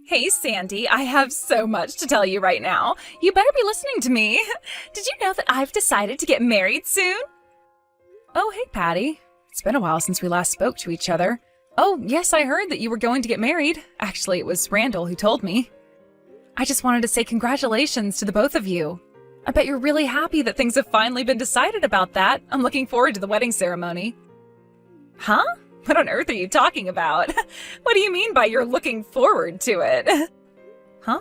Hey, Sandy, I have so much to tell you right now. You better be listening to me. Did you know that I've decided to get married soon? Oh, hey, Patty. It's been a while since we last spoke to each other. Oh, yes, I heard that you were going to get married. Actually, it was Randall who told me. I just wanted to say congratulations to the both of you. I bet you're really happy that things have finally been decided about that. I'm looking forward to the wedding ceremony. Huh? What on earth are you talking about? What do you mean by you're looking forward to it? Huh?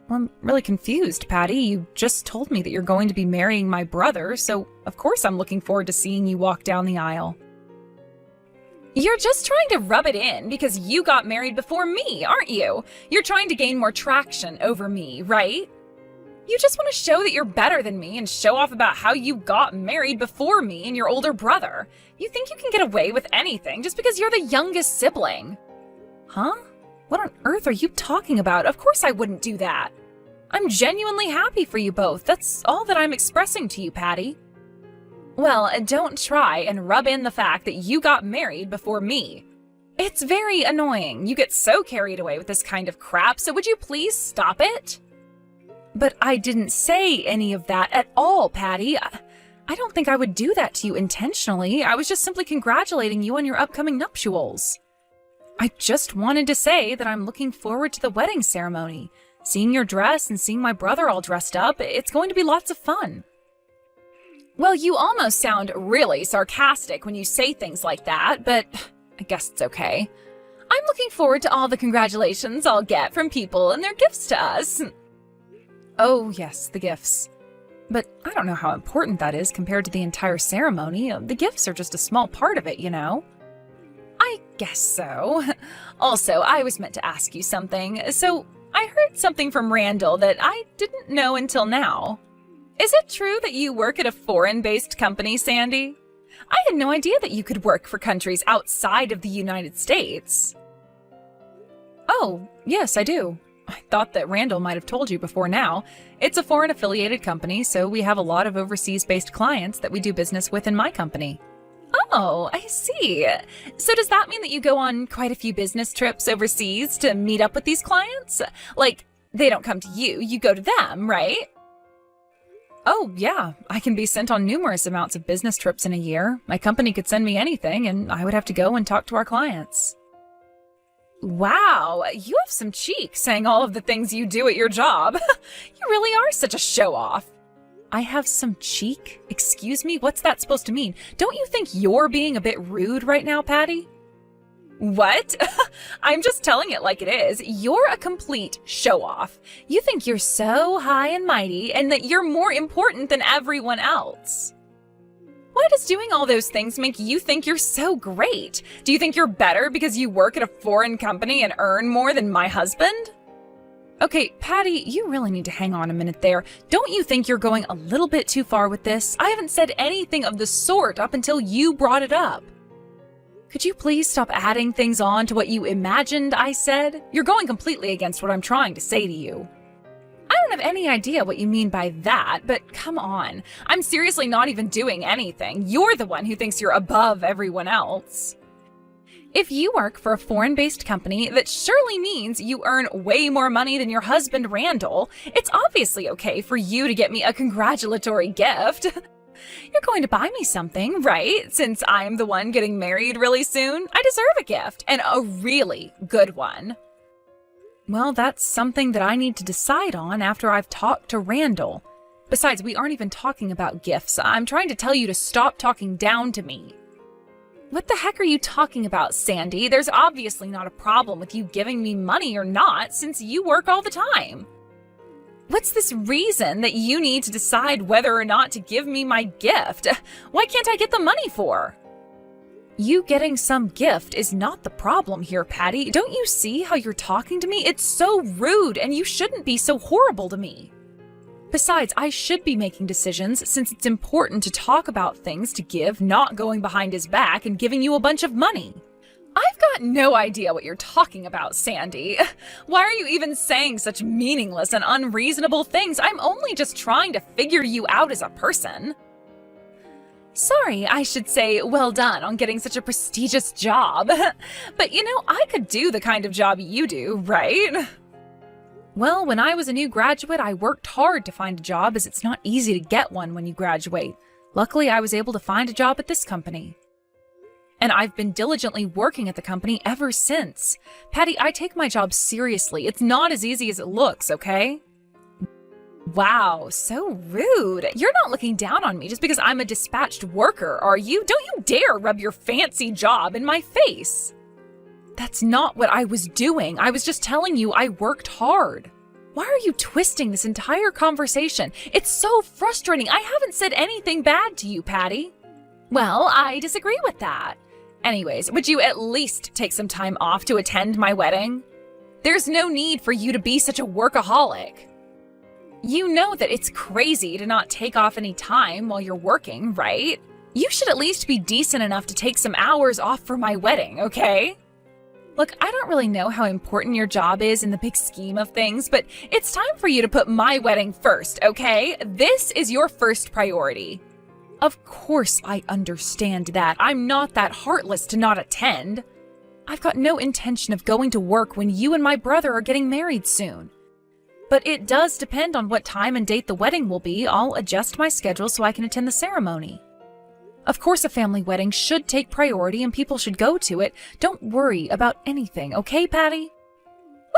Well, I'm really confused, Patty. You just told me that you're going to be marrying my brother, so of course I'm looking forward to seeing you walk down the aisle. You're just trying to rub it in because you got married before me, aren't you? You're trying to gain more traction over me, right? You just want to show that you're better than me and show off about how you got married before me and your older brother. You think you can get away with anything just because you're the youngest sibling. Huh? What on earth are you talking about? Of course I wouldn't do that. I'm genuinely happy for you both. That's all that I'm expressing to you, Patty. Well, don't try and rub in the fact that you got married before me. It's very annoying. You get so carried away with this kind of crap, so would you please stop it? But I didn't say any of that at all, Patty. I don't think I would do that to you intentionally. I was just simply congratulating you on your upcoming nuptials. I just wanted to say that I'm looking forward to the wedding ceremony. Seeing your dress and seeing my brother all dressed up, it's going to be lots of fun. Well, you almost sound really sarcastic when you say things like that, but I guess it's okay. I'm looking forward to all the congratulations I'll get from people and their gifts to us. Oh, yes, the gifts. But I don't know how important that is compared to the entire ceremony. The gifts are just a small part of it, you know? I guess so. Also, I was meant to ask you something. So, I heard something from Randall that I didn't know until now. Is it true that you work at a foreign-based company, Sandy? I had no idea that you could work for countries outside of the United States. Oh, yes, I do. I thought that Randall might have told you before now. It's a foreign-affiliated company, so we have a lot of overseas-based clients that we do business with in my company. Oh, I see. So does that mean that you go on quite a few business trips overseas to meet up with these clients? Like, they don't come to you, you go to them, right? Oh, yeah. I can be sent on numerous amounts of business trips in a year. My company could send me anything, and I would have to go and talk to our clients. Wow, you have some cheek saying all of the things you do at your job. You really are such a show-off. I have some cheek? Excuse me? What's that supposed to mean? Don't you think you're being a bit rude right now, Patty? What? I'm just telling it like it is. You're a complete show-off. You think you're so high and mighty and that you're more important than everyone else. Why does doing all those things make you think you're so great? Do you think you're better because you work at a foreign company and earn more than my husband? Okay, Patty, you really need to hang on a minute there. Don't you think you're going a little bit too far with this? I haven't said anything of the sort up until you brought it up. Could you please stop adding things on to what you imagined I said? You're going completely against what I'm trying to say to you. I don't have any idea what you mean by that, but come on. I'm seriously not even doing anything. You're the one who thinks you're above everyone else. If you work for a foreign-based company, that surely means you earn way more money than your husband, Randall. It's obviously okay for you to get me a congratulatory gift. You're going to buy me something, right? Since I'm the one getting married really soon, I deserve a gift, and a really good one. Well, that's something that I need to decide on after I've talked to Randall. Besides, we aren't even talking about gifts. I'm trying to tell you to stop talking down to me. What the heck are you talking about, Sandy? There's obviously not a problem with you giving me money or not, since you work all the time. What's this reason that you need to decide whether or not to give me my gift? Why can't I get the money for? You getting some gift is not the problem here, Patty. Don't you see how you're talking to me? It's so rude, and you shouldn't be so horrible to me. Besides, I should be making decisions since it's important to talk about things to give, not going behind his back and giving you a bunch of money. I've got no idea what you're talking about, Sandy. Why are you even saying such meaningless and unreasonable things? I'm only just trying to figure you out as a person. Sorry, I should say well done on getting such a prestigious job. But you know, I could do the kind of job you do, right? Well, when I was a new graduate, I worked hard to find a job as it's not easy to get one when you graduate. Luckily, I was able to find a job at this company. And I've been diligently working at the company ever since. Patty, I take my job seriously. It's not as easy as it looks, okay? Wow, so rude. You're not looking down on me just because I'm a dispatched worker, are you? Don't you dare rub your fancy job in my face. That's not what I was doing. I was just telling you I worked hard. Why are you twisting this entire conversation? It's so frustrating. I haven't said anything bad to you, Patty. Well, I disagree with that. Anyways, would you at least take some time off to attend my wedding? There's no need for you to be such a workaholic. You know that it's crazy to not take off any time while you're working, right? You should at least be decent enough to take some hours off for my wedding, okay? Look, I don't really know how important your job is in the big scheme of things, but it's time for you to put my wedding first, okay? This is your first priority. Of course I understand that. I'm not that heartless to not attend. I've got no intention of going to work when you and my brother are getting married soon. But it does depend on what time and date the wedding will be. I'll adjust my schedule so I can attend the ceremony. Of course, a family wedding should take priority and people should go to it. Don't worry about anything, okay, Patty?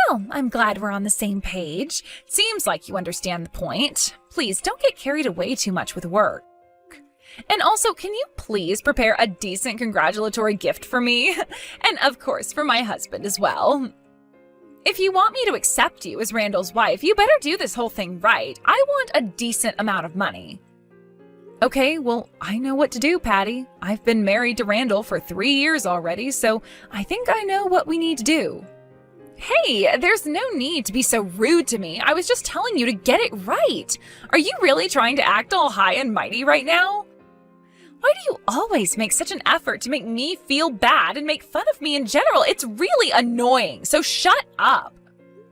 Well, I'm glad we're on the same page. Seems like you understand the point. Please don't get carried away too much with work. And also, can you please prepare a decent congratulatory gift for me? And of course, for my husband as well. If you want me to accept you as Randall's wife, you better do this whole thing right. I want a decent amount of money. Okay, well, I know what to do, Patty. I've been married to Randall for 3 years already, so I think I know what we need to do. Hey, there's no need to be so rude to me. I was just telling you to get it right. Are you really trying to act all high and mighty right now? Why do you always make such an effort to make me feel bad and make fun of me in general? It's really annoying, so shut up.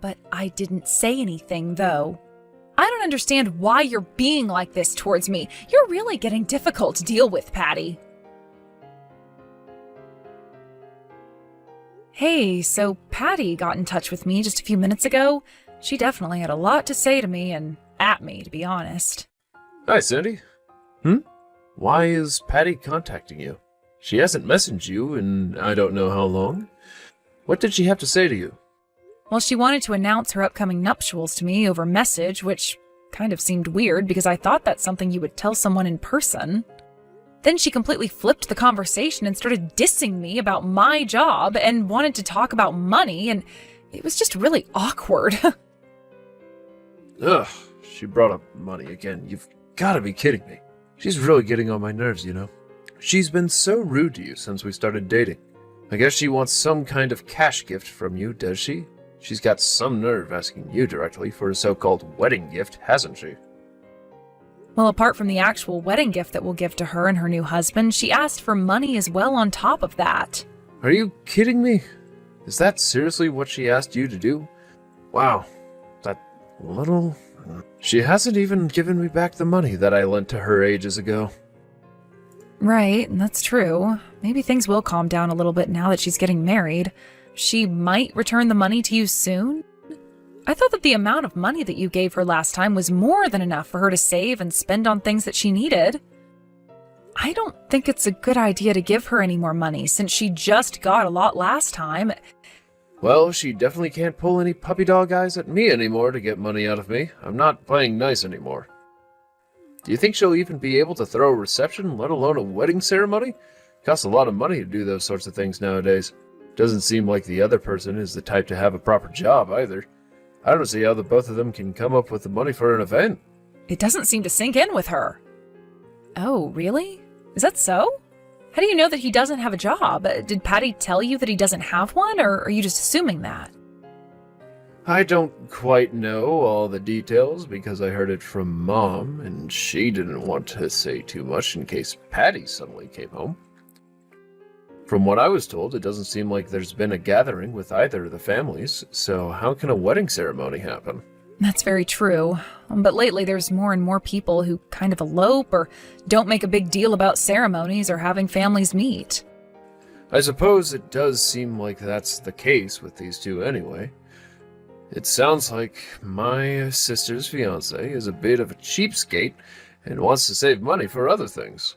But I didn't say anything, though. I don't understand why you're being like this towards me. You're really getting difficult to deal with, Patty. Hey, so Patty got in touch with me just a few minutes ago. She definitely had a lot to say to me and at me, to be honest. Hi, Sandy. Why is Patty contacting you? She hasn't messaged you in I don't know how long. What did she have to say to you? Well, she wanted to announce her upcoming nuptials to me over message, which kind of seemed weird because I thought that's something you would tell someone in person. Then she completely flipped the conversation and started dissing me about my job and wanted to talk about money, and it was just really awkward. Ugh, she brought up money again. You've got to be kidding me. She's really getting on my nerves, you know. She's been so rude to you since we started dating. I guess she wants some kind of cash gift from you, does she? She's got some nerve asking you directly for a so-called wedding gift, hasn't she? Well, apart from the actual wedding gift that we'll give to her and her new husband, she asked for money as well on top of that. Are you kidding me? Is that seriously what she asked you to do? Wow, that little... She hasn't even given me back the money that I lent to her ages ago. Right, that's true. Maybe things will calm down a little bit now that she's getting married. She might return the money to you soon? I thought that the amount of money that you gave her last time was more than enough for her to save and spend on things that she needed. I don't think it's a good idea to give her any more money since she just got a lot last time. Well, she definitely can't pull any puppy dog eyes at me anymore to get money out of me. I'm not playing nice anymore. Do you think she'll even be able to throw a reception, let alone a wedding ceremony? It costs a lot of money to do those sorts of things nowadays. Doesn't seem like the other person is the type to have a proper job either. I don't see how the both of them can come up with the money for an event. It doesn't seem to sink in with her. Oh, really? Is that so? How do you know that he doesn't have a job? Did Patty tell you that he doesn't have one, or are you just assuming that? I don't quite know all the details because I heard it from Mom, and she didn't want to say too much in case Patty suddenly came home. From what I was told, it doesn't seem like there's been a gathering with either of the families, so how can a wedding ceremony happen? That's very true. But lately there's more and more people who kind of elope or don't make a big deal about ceremonies or having families meet. I suppose it does seem like that's the case with these two anyway. It sounds like my sister's fiance is a bit of a cheapskate and wants to save money for other things.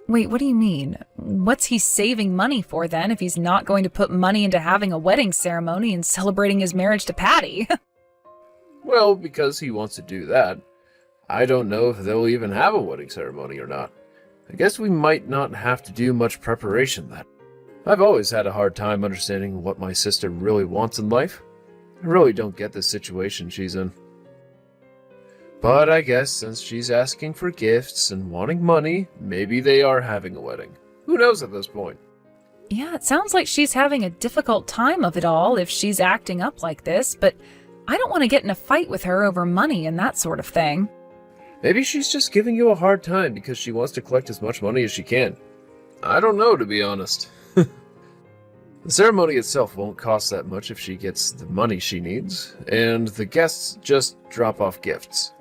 Wait, what do you mean? What's he saving money for then if he's not going to put money into having a wedding ceremony and celebrating his marriage to Patty? Well, because he wants to do that. I don't know if they'll even have a wedding ceremony or not. I guess we might not have to do much preparation then. I've always had a hard time understanding what my sister really wants in life. I really don't get the situation she's in. But I guess since she's asking for gifts and wanting money, maybe they are having a wedding. Who knows at this point? Yeah, it sounds like she's having a difficult time of it all if she's acting up like this, but I don't want to get in a fight with her over money and that sort of thing. Maybe she's just giving you a hard time because she wants to collect as much money as she can. I don't know, to be honest. The ceremony itself won't cost that much if she gets the money she needs, and the guests just drop off gifts.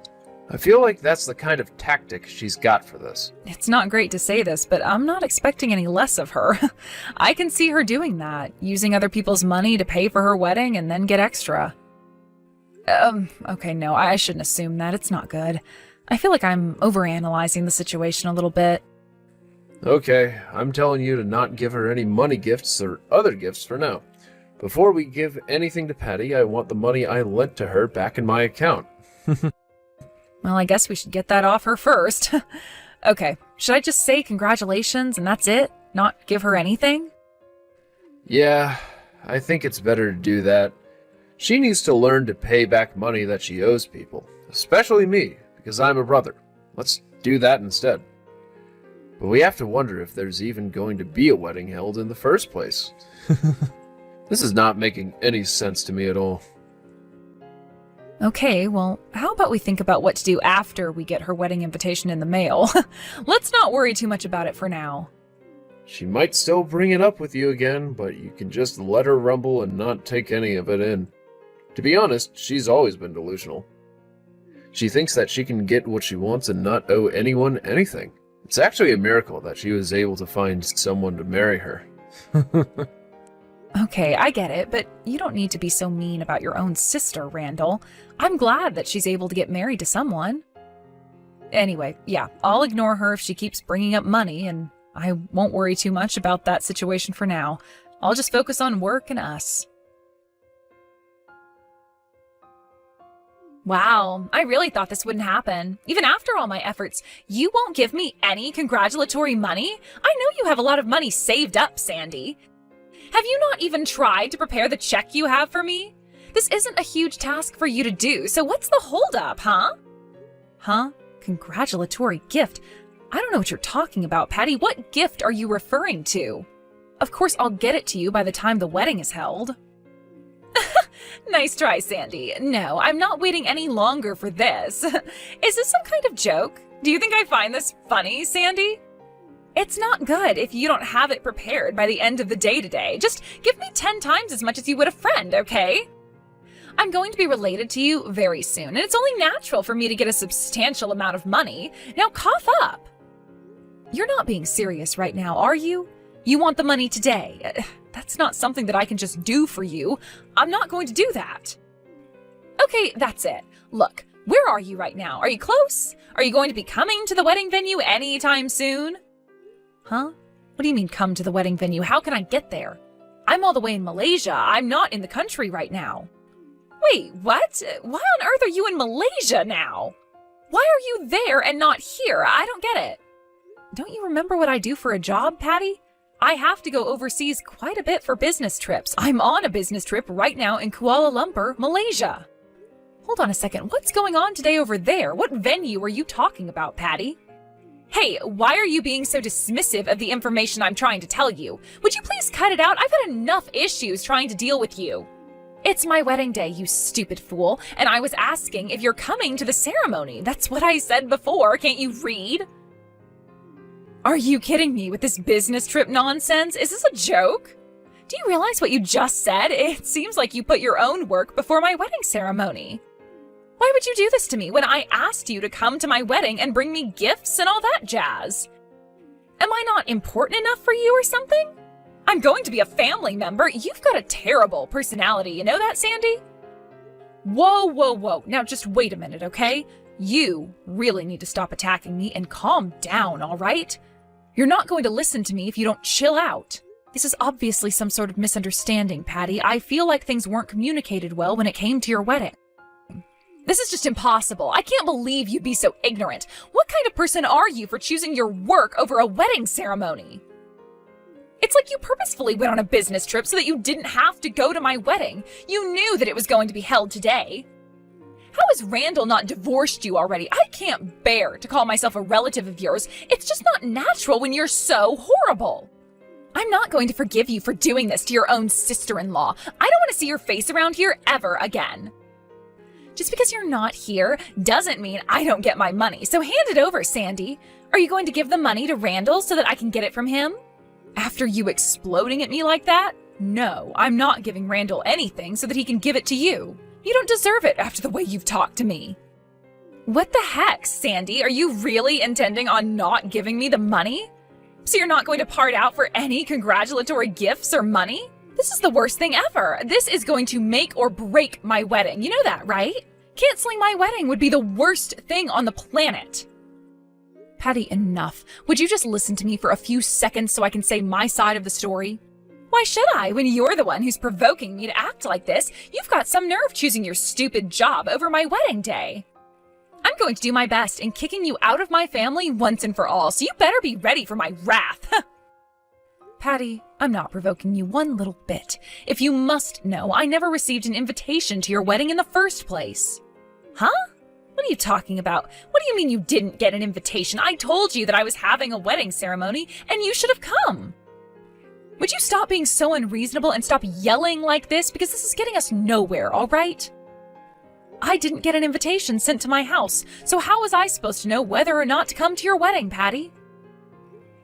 I feel like that's the kind of tactic she's got for this. It's not great to say this, but I'm not expecting any less of her. I can see her doing that, using other people's money to pay for her wedding and then get extra. Okay, no, I shouldn't assume that. It's not good. I feel like I'm overanalyzing the situation a little bit. Okay, I'm telling you to not give her any money gifts or other gifts for now. Before we give anything to Patty, I want the money I lent to her back in my account. Well, I guess we should get that off her first. Okay, should I just say congratulations and that's it? Not give her anything? Yeah, I think it's better to do that. She needs to learn to pay back money that she owes people, especially me, because I'm a brother. Let's do that instead. But we have to wonder if there's even going to be a wedding held in the first place. This is not making any sense to me at all. Okay, well, how about we think about what to do after we get her wedding invitation in the mail? Let's not worry too much about it for now. She might still bring it up with you again, but you can just let her rumble and not take any of it in. To be honest, she's always been delusional. She thinks that she can get what she wants and not owe anyone anything. It's actually a miracle that she was able to find someone to marry her. Okay, I get it, but you don't need to be so mean about your own sister, Randall. I'm glad that she's able to get married to someone. Anyway, yeah, I'll ignore her if she keeps bringing up money, and I won't worry too much about that situation for now. I'll just focus on work and us. Wow, I really thought this wouldn't happen. Even after all my efforts, you won't give me any congratulatory money? I know you have a lot of money saved up, Sandy. Have you not even tried to prepare the check you have for me? This isn't a huge task for you to do, so what's the holdup, huh? Huh? Congratulatory gift? I don't know what you're talking about, Patty. What gift are you referring to? Of course, I'll get it to you by the time the wedding is held. Nice try, Sandy. No, I'm not waiting any longer for this. Is this some kind of joke? Do you think I find this funny, Sandy? It's not good if you don't have it prepared by the end of the day today. Just give me 10 times as much as you would a friend, okay? I'm going to be related to you very soon, and it's only natural for me to get a substantial amount of money. Now cough up. You're not being serious right now, are you? You want the money today. That's not something that I can just do for you. I'm not going to do that. Okay, that's it. Look, where are you right now? Are you close? Are you going to be coming to the wedding venue anytime soon? Huh? What do you mean come to the wedding venue? How can I get there? I'm all the way in Malaysia. I'm not in the country right now. Wait, what? Why on earth are you in Malaysia now? Why are you there and not here? I don't get it. Don't you remember what I do for a job, Patty? I have to go overseas quite a bit for business trips. I'm on a business trip right now in Kuala Lumpur, Malaysia. Hold on a second. What's going on today over there? What venue are you talking about, Patty? Hey, why are you being so dismissive of the information I'm trying to tell you? Would you please cut it out? I've had enough issues trying to deal with you. It's my wedding day, you stupid fool, and I was asking if you're coming to the ceremony. That's what I said before. Can't you read? Are you kidding me with this business trip nonsense? Is this a joke? Do you realize what you just said? It seems like you put your own work before my wedding ceremony. Why would you do this to me when I asked you to come to my wedding and bring me gifts and all that jazz? Am I not important enough for you or something? I'm going to be a family member. You've got a terrible personality, you know that, Sandy? Whoa, whoa, whoa. Now just wait a minute, okay? You really need to stop attacking me and calm down, all right? You're not going to listen to me if you don't chill out. This is obviously some sort of misunderstanding, Patty. I feel like things weren't communicated well when it came to your wedding. This is just impossible. I can't believe you'd be so ignorant. What kind of person are you for choosing your work over a wedding ceremony? It's like you purposefully went on a business trip so that you didn't have to go to my wedding. You knew that it was going to be held today. How has Randall not divorced you already? I can't bear to call myself a relative of yours. It's just not natural when you're so horrible. I'm not going to forgive you for doing this to your own sister-in-law. I don't want to see your face around here ever again. Just because you're not here doesn't mean I don't get my money, so hand it over, Sandy. Are you going to give the money to Randall so that I can get it from him? After you exploding at me like that? No, I'm not giving Randall anything so that he can give it to you. You don't deserve it after the way you've talked to me. What the heck, Sandy? Are you really intending on not giving me the money? So you're not going to part out for any congratulatory gifts or money? This is the worst thing ever. This is going to make or break my wedding. You know that, right? Canceling my wedding would be the worst thing on the planet. Patty, enough. Would you just listen to me for a few seconds so I can say my side of the story? Why should I, when you're the one who's provoking me to act like this? You've got some nerve choosing your stupid job over my wedding day. I'm going to do my best in kicking you out of my family once and for all, so you better be ready for my wrath. Patty, I'm not provoking you one little bit. If you must know, I never received an invitation to your wedding in the first place. Huh? What are you talking about? What do you mean you didn't get an invitation? I told you that I was having a wedding ceremony, and you should have come. Would you stop being so unreasonable and stop yelling like this? Because this is getting us nowhere, all right? I didn't get an invitation sent to my house, so how was I supposed to know whether or not to come to your wedding, Patty?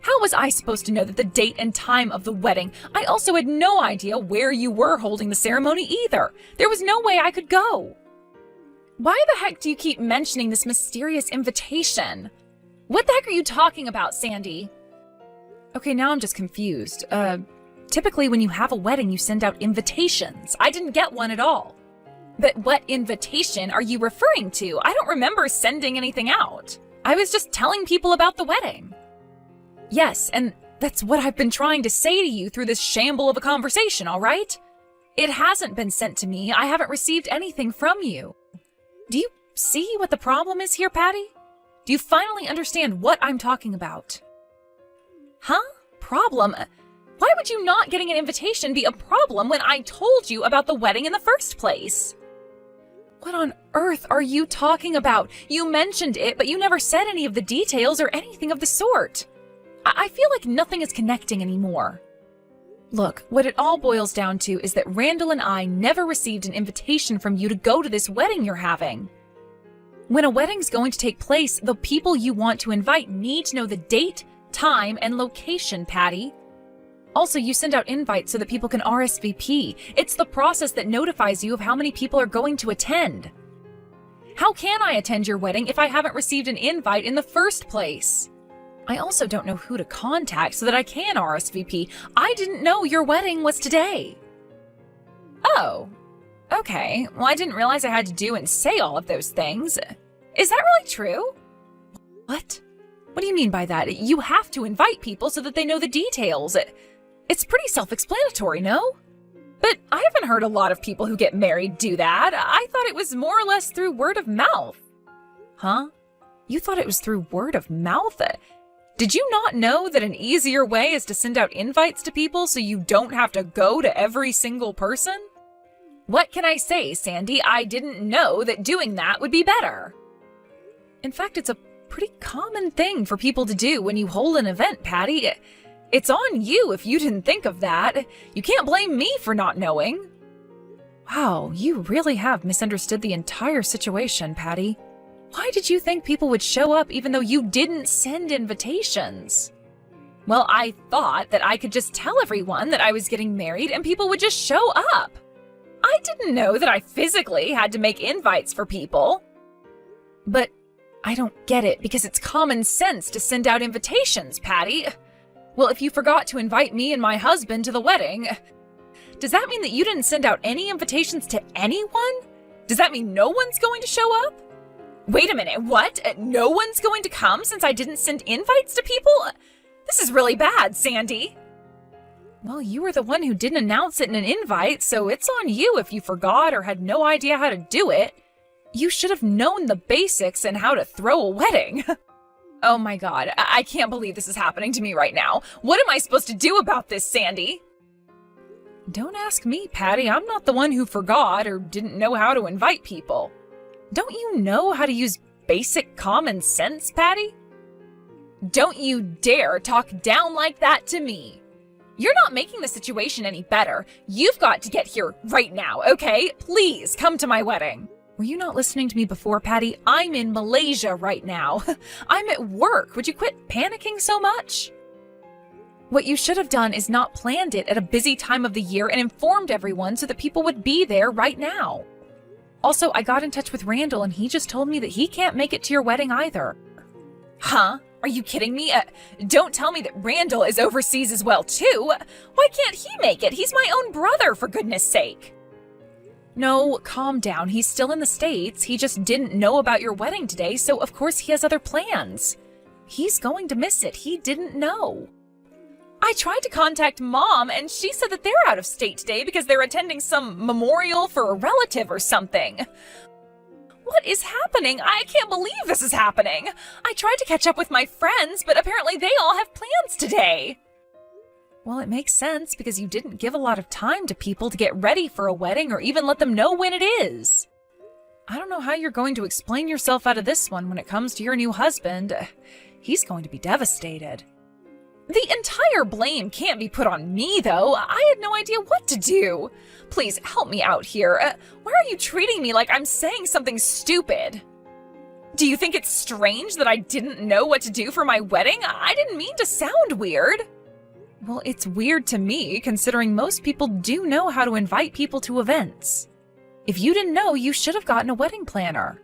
How was I supposed to know that the date and time of the wedding? I also had no idea where you were holding the ceremony either. There was no way I could go. Why the heck do you keep mentioning this mysterious invitation? What the heck are you talking about, Sandy? Okay, now I'm just confused. Typically when you have a wedding, you send out invitations. I didn't get one at all. But what invitation are you referring to? I don't remember sending anything out. I was just telling people about the wedding. Yes, and that's what I've been trying to say to you through this shamble of a conversation, all right? It hasn't been sent to me. I haven't received anything from you. Do you see what the problem is here, Patty? Do you finally understand what I'm talking about? Huh? Problem? Why would you not getting an invitation be a problem when I told you about the wedding in the first place? What on earth are you talking about? You mentioned it, but you never said any of the details or anything of the sort. I feel like nothing is connecting anymore. Look, what it all boils down to is that Randall and I never received an invitation from you to go to this wedding you're having. When a wedding's going to take place, the people you want to invite need to know the date, time, and location, Patty. Also, you send out invites so that people can RSVP. It's the process that notifies you of how many people are going to attend. How can I attend your wedding if I haven't received an invite in the first place? I also don't know who to contact so that I can RSVP. I didn't know your wedding was today. Oh, okay. Well, I didn't realize I had to do and say all of those things. Is that really true? What? What do you mean by that? You have to invite people so that they know the details. It's pretty self-explanatory, no? But I haven't heard a lot of people who get married do that. I thought it was more or less through word of mouth. Huh? You thought it was through word of mouth? Did you not know that an easier way is to send out invites to people so you don't have to go to every single person? What can I say, Sandy? I didn't know that doing that would be better. In fact, it's a pretty common thing for people to do when you hold an event, Patty. It's on you if you didn't think of that. You can't blame me for not knowing. Wow, you really have misunderstood the entire situation, Patty. Why did you think people would show up even though you didn't send invitations? Well, I thought that I could just tell everyone that I was getting married and people would just show up. I didn't know that I physically had to make invites for people. But I don't get it because it's common sense to send out invitations, Patty. Well, if you forgot to invite me and my husband to the wedding, does that mean that you didn't send out any invitations to anyone? Does that mean no one's going to show up? Wait a minute, what? No one's going to come since I didn't send invites to people? This is really bad, Sandy. Well, you were the one who didn't announce it in an invite, so it's on you if you forgot or had no idea how to do it. You should have known the basics and how to throw a wedding. Oh my god, I can't believe this is happening to me right now. What am I supposed to do about this, Sandy? Don't ask me, Patty. I'm not the one who forgot or didn't know how to invite people. Don't you know how to use basic common sense, Patty? Don't you dare talk down like that to me. You're not making the situation any better. You've got to get here right now, okay? Please come to my wedding. Were you not listening to me before, Patty? I'm in Malaysia right now. I'm at work. Would you quit panicking so much? What you should have done is not planned it at a busy time of the year and informed everyone so that people would be there right now. Also, I got in touch with Randall and he just told me that he can't make it to your wedding either. Huh? Are you kidding me? Don't tell me that Randall is overseas as well, too. Why can't he make it? He's my own brother, for goodness sake. No, calm down. He's still in the States. He just didn't know about your wedding today, so of course he has other plans. He's going to miss it. He didn't know. I tried to contact Mom, and she said that they're out of state today because they're attending some memorial for a relative or something. What is happening? I can't believe this is happening. I tried to catch up with my friends, but apparently they all have plans today. Well, it makes sense because you didn't give a lot of time to people to get ready for a wedding or even let them know when it is. I don't know how you're going to explain yourself out of this one when it comes to your new husband. He's going to be devastated. The entire blame can't be put on me, though. I had no idea what to do. Please help me out here. Why are you treating me like I'm saying something stupid? Do you think it's strange that I didn't know what to do for my wedding? I didn't mean to sound weird. Well, it's weird to me, considering most people do know how to invite people to events. If you didn't know, you should have gotten a wedding planner.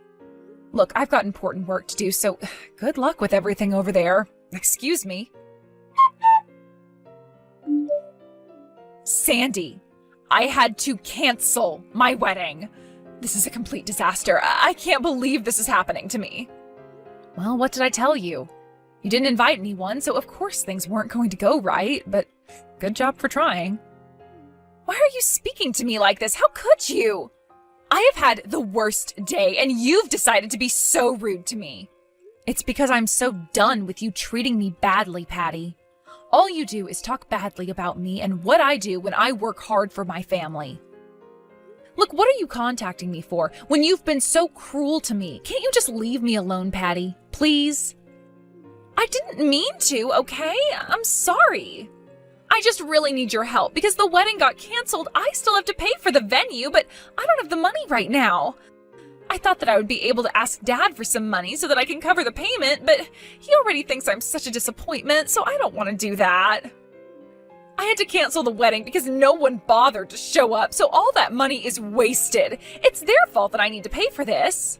Look, I've got important work to do, so good luck with everything over there. Excuse me. Sandy, I had to cancel my wedding. This is a complete disaster. I can't believe this is happening to me. Well, what did I tell you? You didn't invite anyone, so of course things weren't going to go right, but good job for trying. Why are you speaking to me like this? How could you? I have had the worst day, and you've decided to be so rude to me. It's because I'm so done with you treating me badly, Patty. All you do is talk badly about me and what I do when I work hard for my family. Look, what are you contacting me for when you've been so cruel to me? Can't you just leave me alone, Patty? Please? I didn't mean to, okay? I'm sorry. I just really need your help because the wedding got canceled. I still have to pay for the venue, but I don't have the money right now. I thought that I would be able to ask Dad for some money so that I can cover the payment, but he already thinks I'm such a disappointment, so I don't want to do that. I had to cancel the wedding because no one bothered to show up, so all that money is wasted. It's their fault that I need to pay for this.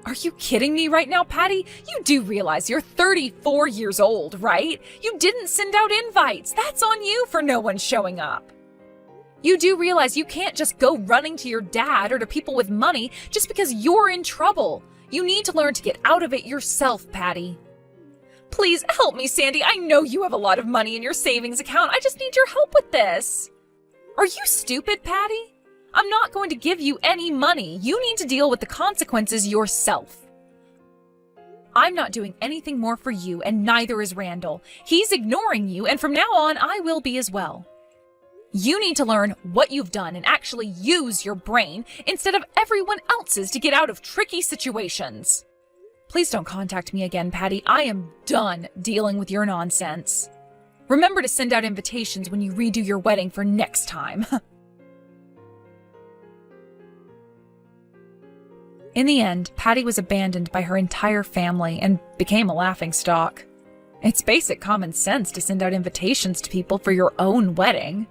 Are you kidding me right now, Patty? You do realize you're 34 years old, right? You didn't send out invites. That's on you for no one showing up. You do realize you can't just go running to your dad or to people with money just because you're in trouble. You need to learn to get out of it yourself, Patty. Please help me, Sandy. I know you have a lot of money in your savings account. I just need your help with this. Are you stupid, Patty? I'm not going to give you any money. You need to deal with the consequences yourself. I'm not doing anything more for you, and neither is Randall. He's ignoring you, and from now on, I will be as well. You need to learn what you've done and actually use your brain instead of everyone else's to get out of tricky situations. Please don't contact me again, Patty. I am done dealing with your nonsense. Remember to send out invitations when you redo your wedding for next time. In the end, Patty was abandoned by her entire family and became a laughingstock. It's basic common sense to send out invitations to people for your own wedding.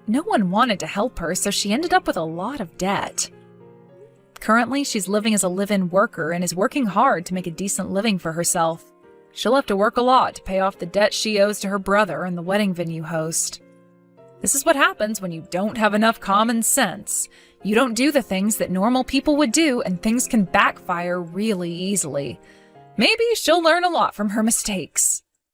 No one wanted to help her, so she ended up with a lot of debt. Currently, she's living as a live-in worker and is working hard to make a decent living for herself. She'll have to work a lot to pay off the debt she owes to her brother and the wedding venue host. This is what happens when you don't have enough common sense. You don't do the things that normal people would do, and things can backfire really easily. Maybe she'll learn a lot from her mistakes.